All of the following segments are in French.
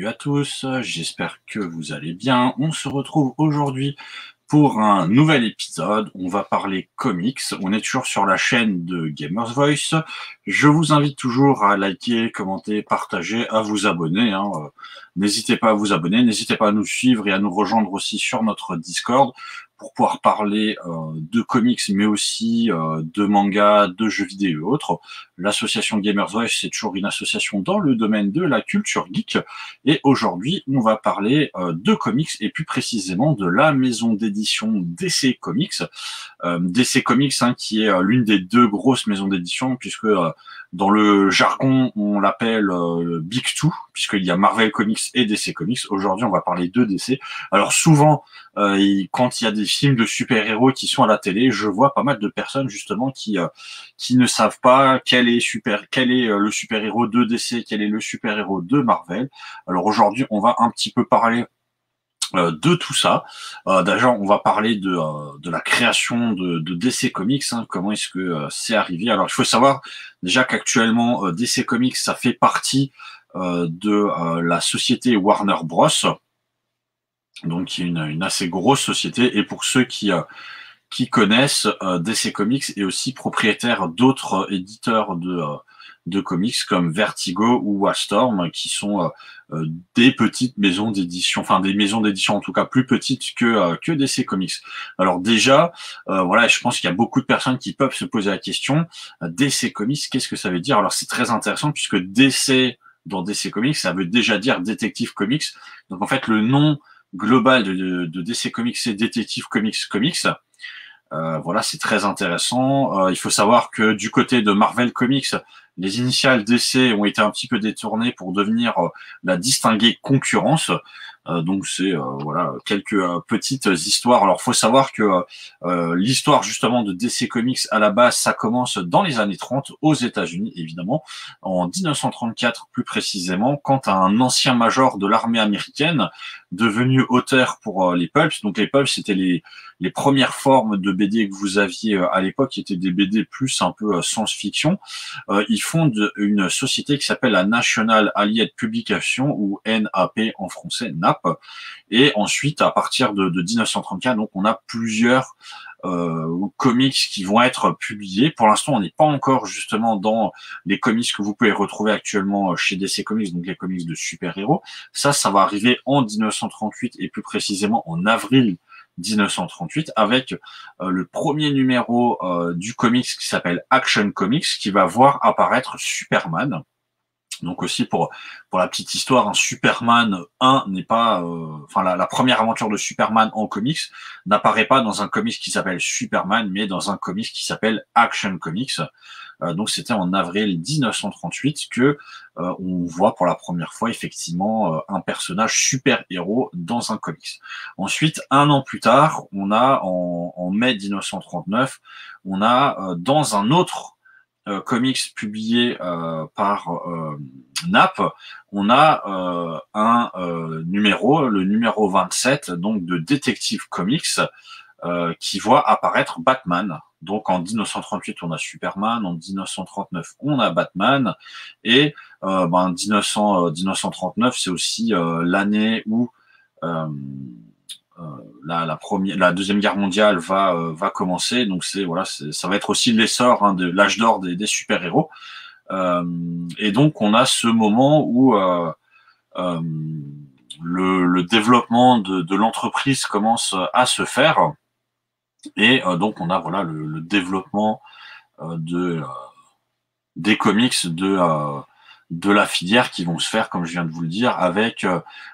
Salut à tous, j'espère que vous allez bien. On se retrouve aujourd'hui pour un nouvel épisode. On va parler comics. On est toujours sur la chaîne de Gamers Voice. Je vous invite toujours à liker, commenter, partager, à vous abonner. N'hésitez pas à vous abonner, n'hésitez pas à nous suivre et à nous rejoindre aussi sur notre Discord pour pouvoir parler de comics, mais aussi de mangas, de jeux vidéo et autres. L'association Gamers Voice, c'est toujours une association dans le domaine de la culture geek. Et aujourd'hui, on va parler de comics et plus précisément de la maison d'édition DC Comics. DC Comics, qui est l'une des deux grosses maisons d'édition, puisque dans le jargon, on l'appelle Big Two, puisqu'il y a Marvel Comics et DC Comics. Aujourd'hui, on va parler de DC. Alors souvent, quand il y a des films de super-héros qui sont à la télé, je vois pas mal de personnes justement qui ne savent pas quel est le super-héros de DC, quel est le super-héros de Marvel. Alors aujourd'hui, on va un petit peu parler de tout ça. D'ailleurs, on va parler de la création de DC Comics, comment est-ce que c'est arrivé. Alors, il faut savoir déjà qu'actuellement, DC Comics, ça fait partie de la société Warner Bros. Donc, qui est une assez grosse société. Et pour ceux qui connaissent, DC Comics est aussi propriétaire d'autres éditeurs de comics comme Vertigo ou Wildstorm, qui sont des petites maisons d'édition, enfin des maisons d'édition en tout cas plus petites que DC Comics. Alors déjà, voilà, je pense qu'il y a beaucoup de personnes qui peuvent se poser la question, DC Comics, qu'est-ce que ça veut dire? Alors c'est très intéressant puisque DC dans DC Comics, ça veut déjà dire Detective Comics. Donc en fait, le nom global de DC Comics, c'est Detective Comics. Voilà, c'est très intéressant. Il faut savoir que du côté de Marvel Comics, les initiales DC ont été un petit peu détournées pour devenir la distinguée concurrence. Donc c'est voilà quelques petites histoires. Alors faut savoir que l'histoire justement de DC Comics à la base, ça commence dans les années 30 aux États-Unis évidemment, en 1934 plus précisément, quand un ancien major de l'armée américaine devenu auteur pour les pulps. Donc les pulps, c'était les premières formes de BD que vous aviez à l'époque, qui étaient des BD plus un peu science-fiction. Ils fondent une société qui s'appelle la National Allied Publication, ou NAP en français, NAP. Et ensuite, à partir de 1934, donc on a plusieurs comics qui vont être publiés. Pour l'instant, on n'est pas encore justement dans les comics que vous pouvez retrouver actuellement chez DC Comics, donc les comics de super-héros. Ça va arriver en 1938 et plus précisément en avril 1938 avec le premier numéro du comics qui s'appelle Action Comics, qui va voir apparaître Superman. Donc aussi pour la petite histoire, Superman 1 n'est pas, enfin la première aventure de Superman en comics n'apparaît pas dans un comics qui s'appelle Superman, mais dans un comics qui s'appelle Action Comics. Donc c'était en avril 1938 que on voit pour la première fois effectivement un personnage super-héros dans un comics. Ensuite, un an plus tard, on a en mai 1939, on a dans un autre comics publié par NAP, on a un numéro, le numéro 27, donc de Detective Comics, qui voit apparaître Batman. Donc en 1938, on a Superman, en 1939, on a Batman, et 1939, c'est aussi l'année où la deuxième guerre mondiale va commencer. Donc ça va être aussi l'essor de l'âge d'or des super-héros. Et donc on a ce moment où le développement de l'entreprise commence à se faire. Et donc on a voilà le développement des comics de la filière qui vont se faire, comme je viens de vous le dire, avec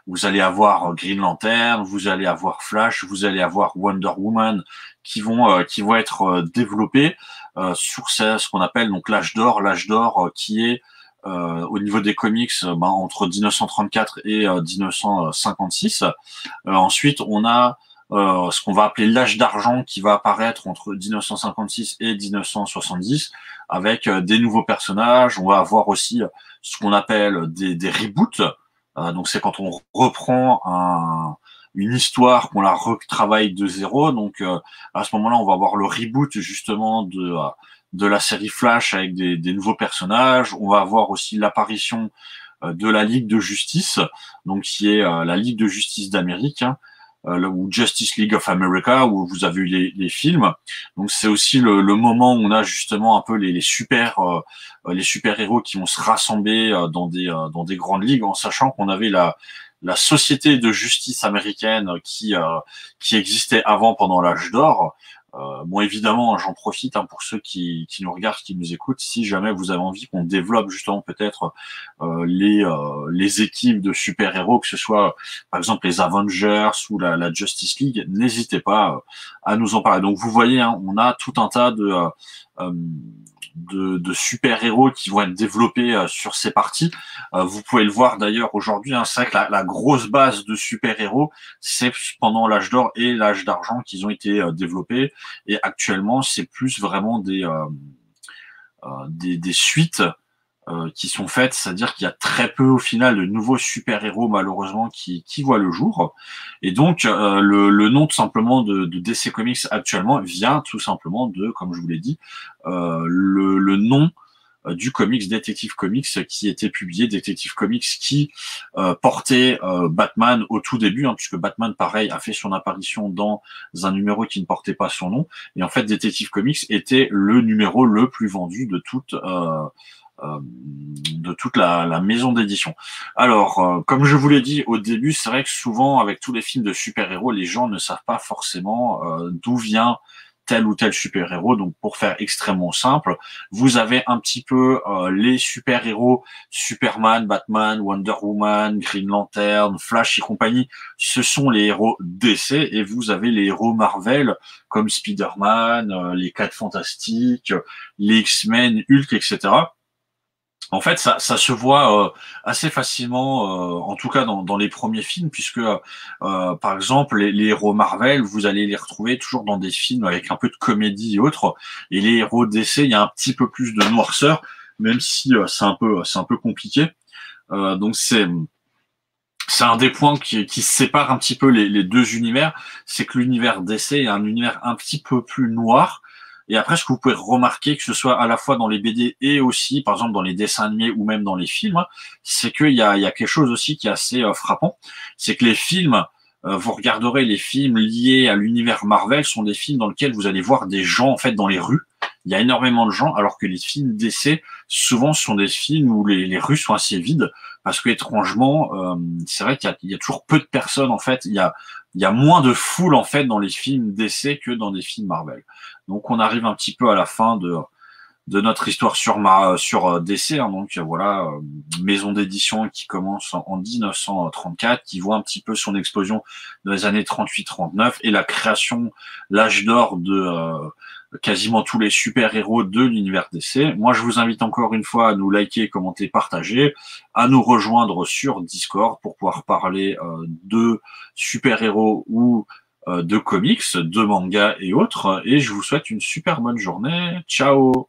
vous allez avoir Green Lantern, vous allez avoir Flash, vous allez avoir Wonder Woman qui vont être développés sur ce qu'on appelle donc l'âge d'or qui est au niveau des comics entre 1934 et 1956. Ensuite, on a ce qu'on va appeler l'âge d'argent qui va apparaître entre 1956 et 1970 avec des nouveaux personnages. On va avoir aussi ce qu'on appelle des reboots. Donc c'est quand on reprend une histoire, qu'on la retravaille de zéro. Donc à ce moment-là, on va avoir le reboot justement de la série Flash avec des nouveaux personnages. On va avoir aussi l'apparition de la Ligue de Justice, donc qui est la Ligue de Justice d'Amérique, hein, ou Justice League of America, où vous avez eu les films. Donc c'est aussi le moment où on a justement un peu les super héros qui vont se rassembler dans des grandes ligues, en sachant qu'on avait la société de justice américaine qui existait avant pendant l'âge d'or. Bon, évidemment, j'en profite pour ceux qui nous regardent, qui nous écoutent. Si jamais vous avez envie qu'on développe justement peut-être les équipes de super-héros, que ce soit par exemple les Avengers ou la Justice League, n'hésitez pas à nous en parler. Donc vous voyez, hein, on a tout un tas de super-héros qui vont être développés sur ces parties. Vous pouvez le voir d'ailleurs aujourd'hui, hein, c'est vrai que la grosse base de super-héros, c'est pendant l'âge d'or et l'âge d'argent qu'ils ont été développés, et actuellement c'est plus vraiment des suites qui sont faites, c'est-à-dire qu'il y a très peu au final de nouveaux super-héros malheureusement qui voient le jour. Et donc le nom tout simplement de DC Comics actuellement vient tout simplement de, comme je vous l'ai dit, le nom du comics Detective Comics qui était publié, Detective Comics qui portait Batman au tout début, hein, puisque Batman pareil a fait son apparition dans un numéro qui ne portait pas son nom, et en fait Detective Comics était le numéro le plus vendu de toute la maison d'édition. Alors, comme je vous l'ai dit au début, c'est vrai que souvent, avec tous les films de super-héros, les gens ne savent pas forcément d'où vient tel ou tel super-héros. Donc, pour faire extrêmement simple, vous avez un petit peu les super-héros, Superman, Batman, Wonder Woman, Green Lantern, Flash et compagnie. Ce sont les héros DC, et vous avez les héros Marvel comme Spider-Man, les 4 Fantastiques, les X-Men, Hulk, etc. En fait, ça se voit assez facilement, en tout cas dans les premiers films, puisque par exemple les héros Marvel, vous allez les retrouver toujours dans des films avec un peu de comédie et autres, et les héros DC, il y a un petit peu plus de noirceur, même si c'est un peu compliqué. Donc c'est un des points qui sépare un petit peu les deux univers, c'est que l'univers DC est un univers un petit peu plus noir. Et après, ce que vous pouvez remarquer, que ce soit à la fois dans les BD et aussi, par exemple, dans les dessins animés ou même dans les films, c'est qu'il y a quelque chose aussi qui est assez frappant. C'est que les films, vous regarderez les films liés à l'univers Marvel, sont des films dans lesquels vous allez voir des gens, en fait, dans les rues. Il y a énormément de gens, alors que les films DC, souvent, ce sont des films où les rues sont assez vides, parce que étrangement, c'est vrai qu'il y a toujours peu de personnes, en fait. Il y a moins de foule, en fait, dans les films DC que dans des films Marvel. Donc on arrive un petit peu à la fin de notre histoire sur DC, hein. Donc voilà, maison d'édition qui commence en 1934, qui voit un petit peu son explosion dans les années 38-39 et la création, l'âge d'or de quasiment tous les super-héros de l'univers DC. Moi, je vous invite encore une fois à nous liker, commenter, partager, à nous rejoindre sur Discord pour pouvoir parler de super-héros ou de comics, de mangas et autres. Et je vous souhaite une super bonne journée. Ciao!